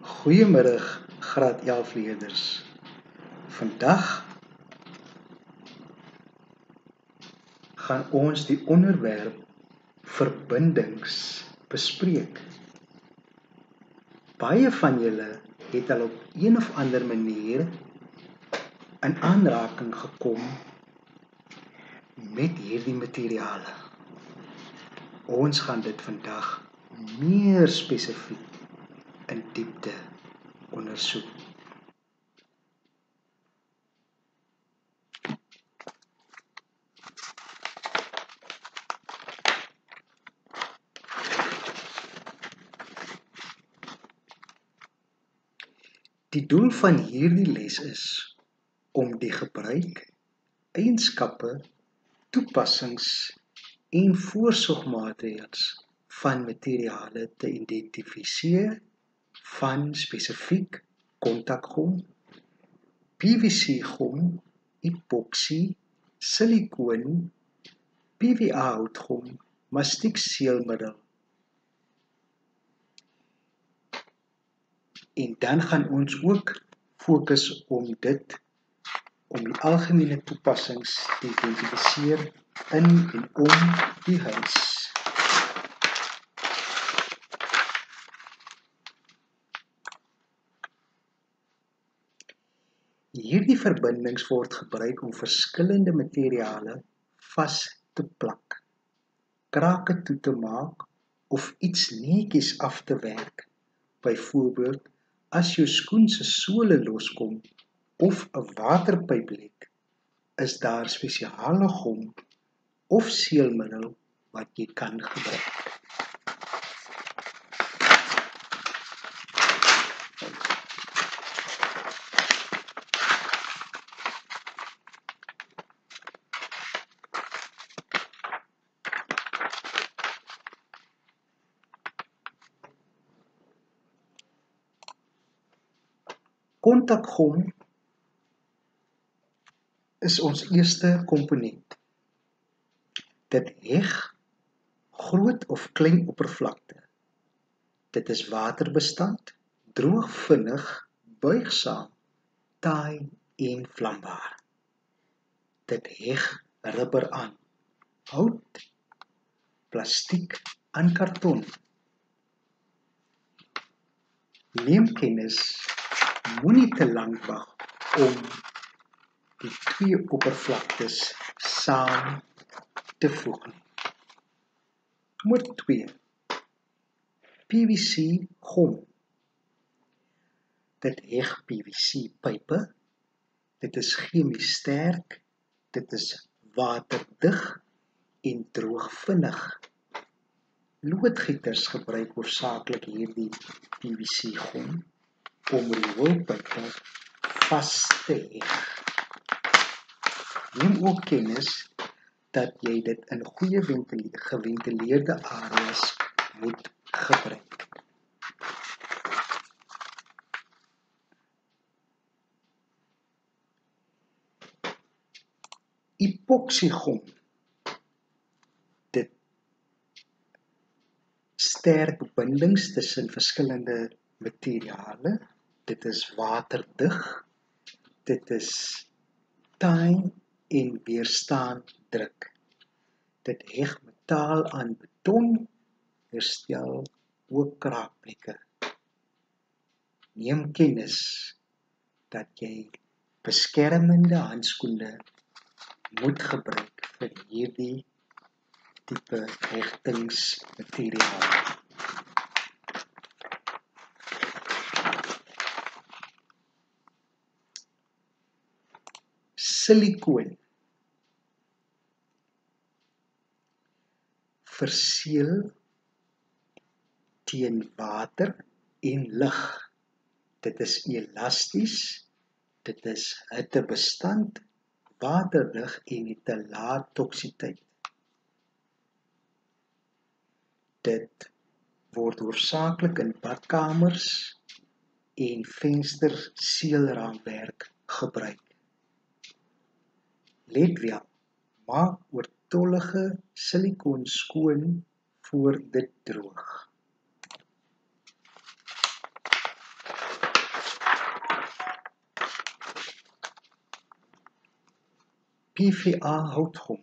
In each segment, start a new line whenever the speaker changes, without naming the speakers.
Goeiemiddag graad 11 leerders. Vandag gaan ons die onderwerp verbindings bespreek. Baie van julle het al op een of ander manier in aanraking gekom met hierdie materiale. Ons gaan dit vandag meer spesifiek in diepte ondersoek. Die doel van hierdie les is om die gebruik, eienskappe, toepassings en voorsorgmaatreëls van materiale te identifiseer van spesifiek kontakgom, PVC-gom, epoksie, silikoon, PVA-houtgom, mastiekseelmiddel. En dan gaan ons ook fokus om die algemene toepassings te identifiseer in en om die huis. Hierdie verbindings word gebruik om verskillende materiale vas te plak, krake toe te maak of iets netjies af te werk. Byvoorbeeld, as jou skoen se sole loskom of 'n waterpyp lek, is daar spesiale gom of seelmiddel wat jy kan gebruik. Kontakgom is ons eerste komponent. Dit heg groot of klein oppervlakte. Dit is waterbestand, droog vinnig, buigsaam, taai en vlambaar. Dit heg rubber aan, hout, plastiek aan karton. Neem kennis, moenie te lank wag om die twee oppervlaktes saam te voeg nie. Nommer 2. PVC-gom. Dit heg PVC-pype. Dit is chemies sterk. Dit is waterdig en droogvinnig. Loodgieters gebruik hoofsaaklik hierdie PVC-gom om rioolpype vas te heg. Neem ook kennis dat jy dit in goeie geventileerde areas moet gebruik. Epoksiegom. Dit sterk bindings tussen verskillende materiale. Dit is waterdig. Dit is taai en weerstaan druk. Dit heg metaal aan beton, herstel ook kraakplekke. Neem kennis dat jy beskermende handskoene moet gebruik vir hierdie tipe hegtingsmateriaal. Silikoon. Verseël teen water en lug. Dit is elasties, dit is hittebestand, waterdig en het 'n lae toksiteit. Dit word hoofsaaklik in badkamers en vensterseelraamwerk gebruik. Let wel, maak oortollige silikoon skoon voor dit droog. PVA houtgom.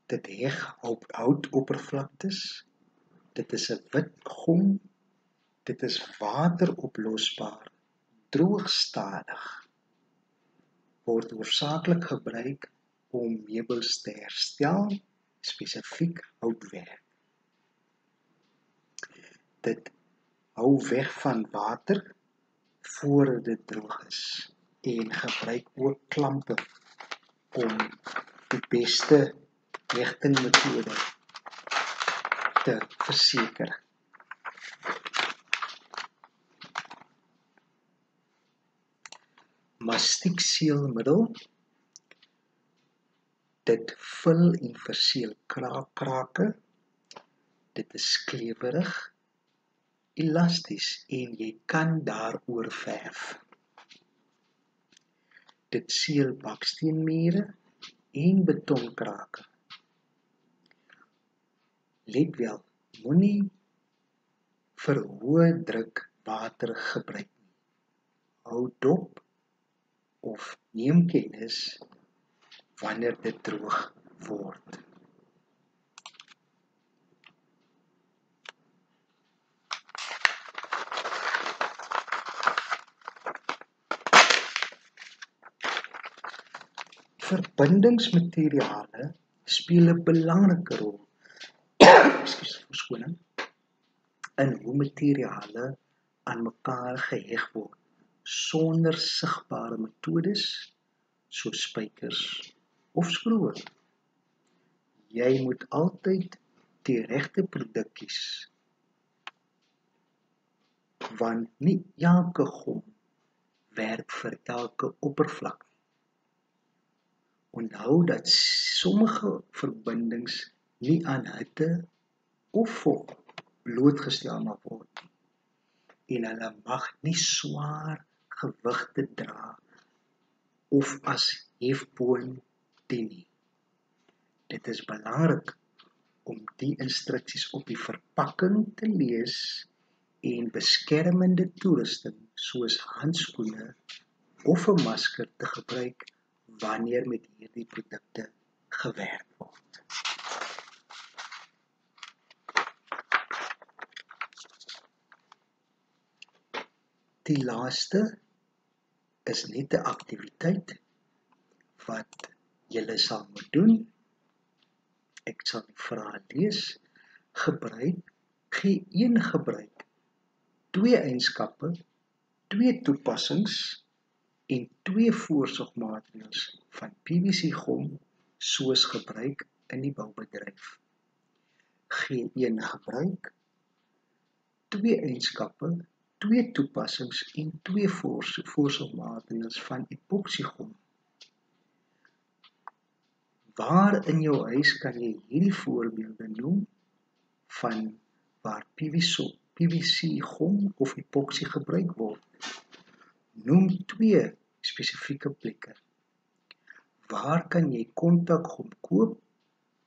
Dit heg op houtoppervlaktes. Dit is 'n wit gom. Dit is wateroplosbaar, droogstadig. Word hoofsaaklik gebruik om meubels te herstel, spesifiek houtwerk. Dit hou weg van water voordat dit droog is en gebruik ook klampe om die beste hegtingmetode te verseker. Mastiekseelmiddel. Dit vul en verseël krake. Dit is klewerig, elasties en jy kan daaroor verf. Dit seël baksteenmure en betonkrake. Let wel, moenie vir hoë druk water gebruik nie. Hou dop of neem kennis wanneer dit droog word. Verbindingsmateriale speel 'n belangrike rol in hoe materiale aan mekaar geheg word sonder sigbare metodes soos spykers of skroewe. Jy moet altyd die regte produk kies, want nie elke gom werk vir elke oppervlak. Onthou dat sommige verbindings nie aan hitte of vog blootgestel mag word en hulle mag nie swaar gewigte dra of as hefboom dien nie. Dit is belangrik om die instruksies op die verpakking te lees en beskermende toerusting soos handskoene of 'n masker te gebruik wanneer met hierdie produkte gewerk word. Die laaste is net 'n aktiwiteit wat julle sal moet doen. Ek sal die vrae lees. Gee een gebruik, 2 eienskappe, 2 toepassings en 2 voorsorgmaatreëls van PVC gom soos gebruik in die boubedryf. Gee een gebruik, 2 eienskappe, 2 toepassings en 2 voorsorgmaatreëls van epoksiegom. Waar in jou huis kan jy hierdie voorbeelde noem van waar PVC gom of epoksie gebruik word? Noem 2 spesifieke plekke. Waar kan jy kontakgom koop?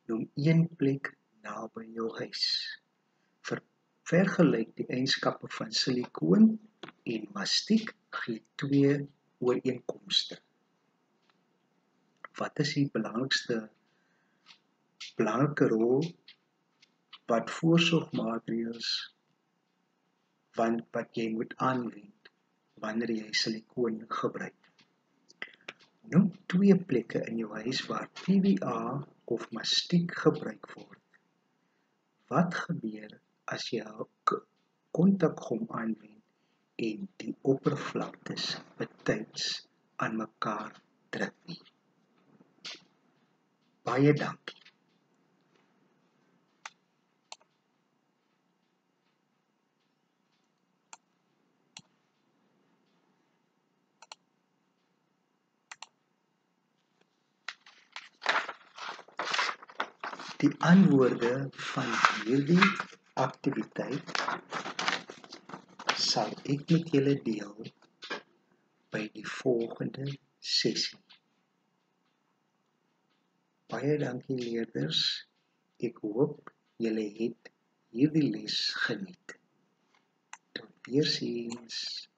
Noem 1 plek naby jou huis. Vergelyk die eienskappe van silikoon en mastiek, gee 2 ooreenkomste. Wat is die belangrike rol wat voorsorgmaatreëls wat jy moet aanwend wanneer jy silikoon gebruik? Noem 2 plekke in jou huis waar PVA of mastiek gebruik word. Wat gebeur as jy kontakgom aanwend en die oppervlaktes betyds aan mekaar druk nie? Baie dankie. Die antwoorde van hierdie aktiwiteit sal ek met julle deel by die volgende sessie. Baie dankie leerders. Ek hoop julle het hierdie les geniet. Tot weerziens.